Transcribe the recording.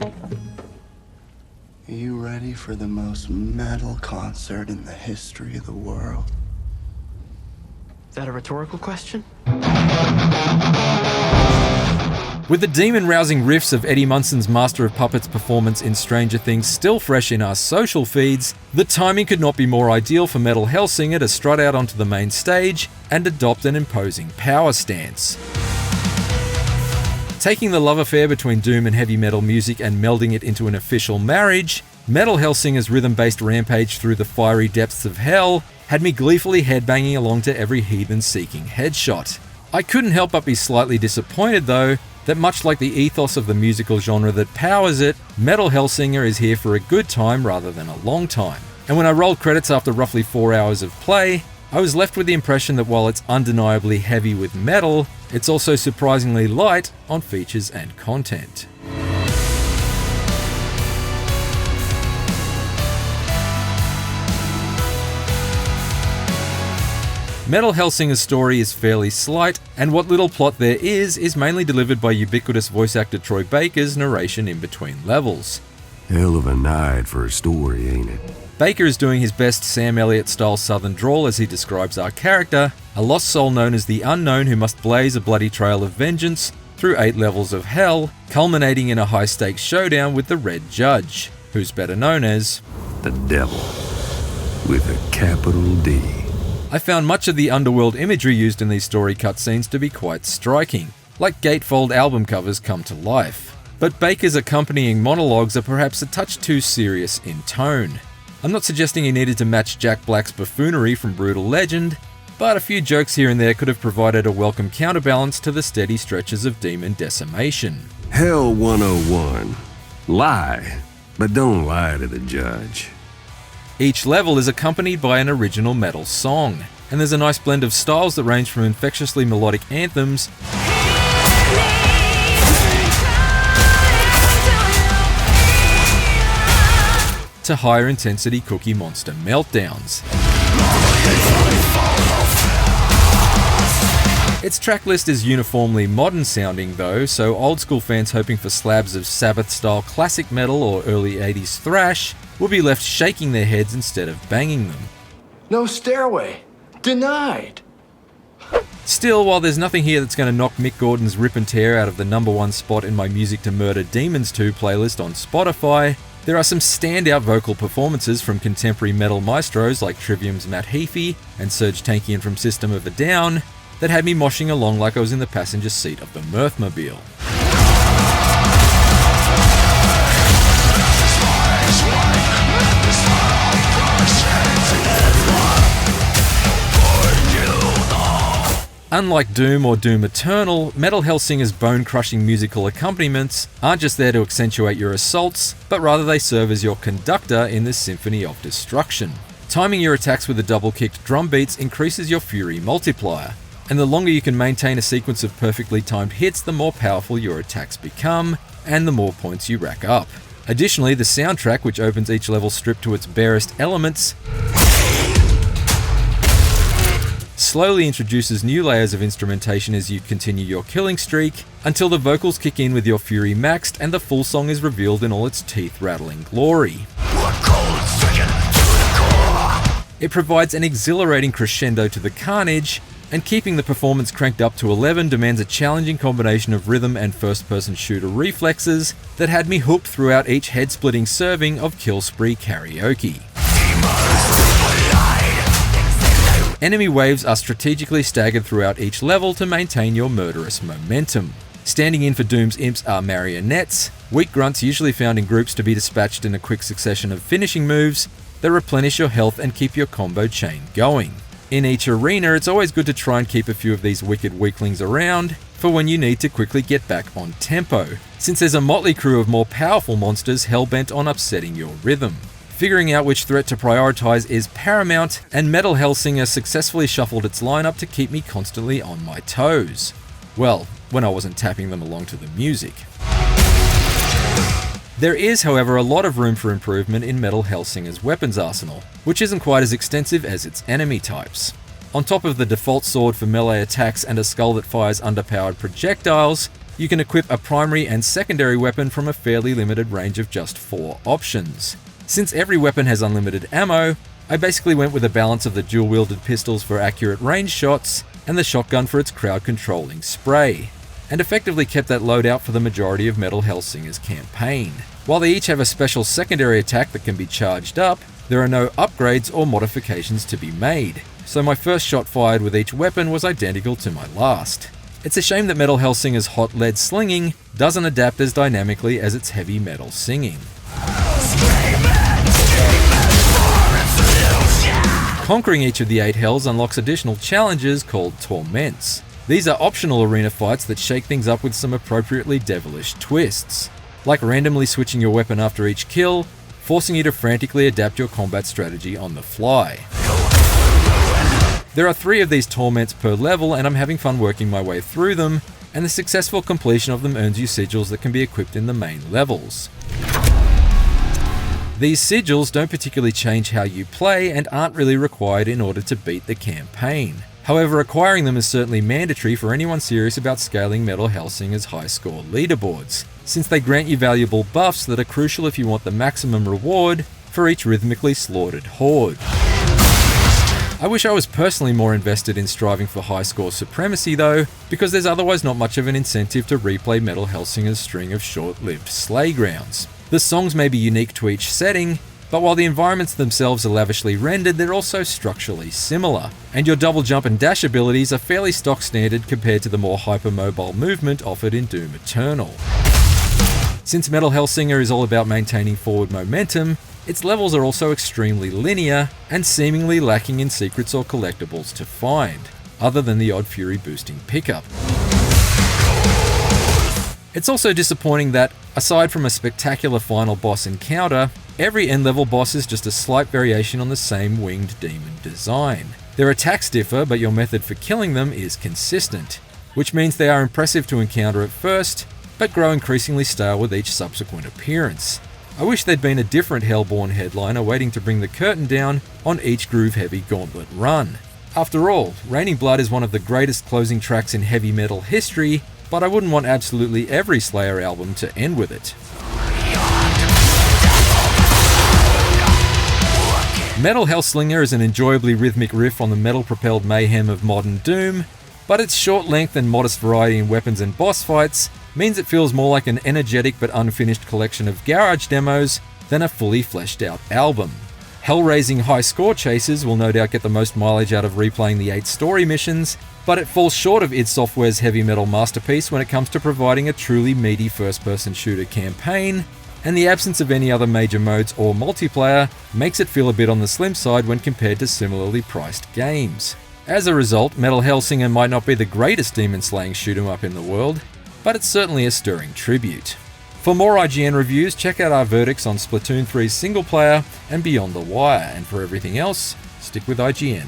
Are you ready for the most metal concert in the history of the world? Is that a rhetorical question? With the demon-rousing riffs of Eddie Munson's Master of Puppets performance in Stranger Things still fresh in our social feeds, the timing could not be more ideal for Metal Hellsinger to strut out onto the main stage and adopt an imposing power stance. Taking the love affair between doom and heavy metal music and melding it into an official marriage, Metal Hellsinger's rhythm-based rampage through the fiery depths of hell had me gleefully headbanging along to every heathen-seeking headshot. I couldn't help but be slightly disappointed though, that much like the ethos of the musical genre that powers it, Metal Hellsinger is here for a good time rather than a long time. And when I rolled credits after roughly 4 hours of play, I was left with the impression that while it's undeniably heavy with metal, it's also surprisingly light on features and content. Metal Hellsinger's story is fairly slight, and what little plot there is mainly delivered by ubiquitous voice actor Troy Baker's narration in between levels. Hell of a night for a story, ain't it? Baker is doing his best Sam Elliott-style southern drawl as he describes our character, a lost soul known as the Unknown who must blaze a bloody trail of vengeance through 8 levels of hell, culminating in a high-stakes showdown with the Red Judge, who's better known as The Devil, with a capital D. I found much of the underworld imagery used in these story cutscenes to be quite striking, like gatefold album covers come to life. But Baker's accompanying monologues are perhaps a touch too serious in tone. I'm not suggesting he needed to match Jack Black's buffoonery from Brutal Legend, but a few jokes here and there could have provided a welcome counterbalance to the steady stretches of demon decimation. Hell 101. Lie, but don't lie to the judge. Each level is accompanied by an original metal song, and there's a nice blend of styles that range from infectiously melodic anthems to higher intensity Cookie Monster meltdowns. Its track list is uniformly modern sounding though, so old school fans hoping for slabs of Sabbath style classic metal or early 80s thrash will be left shaking their heads instead of banging them. No stairway. Denied. Still, while there's nothing here that's going to knock Mick Gordon's Rip and Tear out of the #1 spot in my Music to Murder Demons 2 playlist on Spotify, there are some standout vocal performances from contemporary metal maestros like Trivium's Matt Heafy and Serge Tankian from System of a Down that had me moshing along like I was in the passenger seat of the Mirthmobile. Unlike Doom or Doom Eternal, Metal Hellsinger's bone-crushing musical accompaniments aren't just there to accentuate your assaults, but rather they serve as your conductor in this symphony of destruction. Timing your attacks with the double-kicked drum beats increases your fury multiplier, and the longer you can maintain a sequence of perfectly timed hits, the more powerful your attacks become, and the more points you rack up. Additionally, the soundtrack, which opens each level stripped to its barest elements, slowly introduces new layers of instrumentation as you continue your killing streak, until the vocals kick in with your fury maxed and the full song is revealed in all its teeth-rattling glory. It provides an exhilarating crescendo to the carnage, and keeping the performance cranked up to 11 demands a challenging combination of rhythm and first-person shooter reflexes that had me hooked throughout each head-splitting serving of Kill Spree Karaoke. Enemy waves are strategically staggered throughout each level to maintain your murderous momentum. Standing in for Doom's imps are marionettes, weak grunts usually found in groups to be dispatched in a quick succession of finishing moves that replenish your health and keep your combo chain going. In each arena, it's always good to try and keep a few of these wicked weaklings around for when you need to quickly get back on tempo, since there's a motley crew of more powerful monsters hell-bent on upsetting your rhythm. Figuring out which threat to prioritize is paramount, and Metal Hellsinger successfully shuffled its lineup to keep me constantly on my toes. Well, when I wasn't tapping them along to the music. There is, however, a lot of room for improvement in Metal Hellsinger's weapons arsenal, which isn't quite as extensive as its enemy types. On top of the default sword for melee attacks and a skull that fires underpowered projectiles, you can equip a primary and secondary weapon from a fairly limited range of just 4 options. Since every weapon has unlimited ammo, I basically went with a balance of the dual-wielded pistols for accurate range shots and the shotgun for its crowd-controlling spray, and effectively kept that loadout for the majority of Metal Hellsinger's campaign. While they each have a special secondary attack that can be charged up, there are no upgrades or modifications to be made, so my first shot fired with each weapon was identical to my last. It's a shame that Metal Hellsinger's hot lead slinging doesn't adapt as dynamically as its heavy metal singing. Conquering each of the 8 hells unlocks additional challenges called torments. These are optional arena fights that shake things up with some appropriately devilish twists, like randomly switching your weapon after each kill, forcing you to frantically adapt your combat strategy on the fly. There are 3 of these torments per level, and I'm having fun working my way through them, and the successful completion of them earns you sigils that can be equipped in the main levels. These sigils don't particularly change how you play and aren't really required in order to beat the campaign. However, acquiring them is certainly mandatory for anyone serious about scaling Metal Hellsinger's high score leaderboards, since they grant you valuable buffs that are crucial if you want the maximum reward for each rhythmically slaughtered horde. I wish I was personally more invested in striving for high score supremacy though, because there's otherwise not much of an incentive to replay Metal Hellsinger's string of short-lived slaygrounds. The songs may be unique to each setting, but while the environments themselves are lavishly rendered, they're also structurally similar, and your double jump and dash abilities are fairly stock standard compared to the more hypermobile movement offered in Doom Eternal. Since Metal Hellsinger is all about maintaining forward momentum, its levels are also extremely linear and seemingly lacking in secrets or collectibles to find, other than the odd fury boosting pickup. It's also disappointing that, aside from a spectacular final boss encounter, every end-level boss is just a slight variation on the same winged demon design. Their attacks differ, but your method for killing them is consistent, which means they are impressive to encounter at first, but grow increasingly stale with each subsequent appearance. I wish there'd been a different Hellborn headliner waiting to bring the curtain down on each groove-heavy gauntlet run. After all, Raining Blood is one of the greatest closing tracks in heavy metal history, but I wouldn't want absolutely every Slayer album to end with it. Metal Hellsinger is an enjoyably rhythmic riff on the metal-propelled mayhem of modern Doom, but its short length and modest variety in weapons and boss fights means it feels more like an energetic but unfinished collection of garage demos than a fully fleshed out album. Hellraising high score chasers will no doubt get the most mileage out of replaying the 8 story missions, but it falls short of id Software's heavy metal masterpiece when it comes to providing a truly meaty first-person shooter campaign, and the absence of any other major modes or multiplayer makes it feel a bit on the slim side when compared to similarly priced games. As a result, Metal Hellsinger might not be the greatest demon-slaying shoot-'em-up in the world, but it's certainly a stirring tribute. For more IGN reviews, check out our verdicts on Splatoon 3's single player and Beyond the Wire, and for everything else, stick with IGN.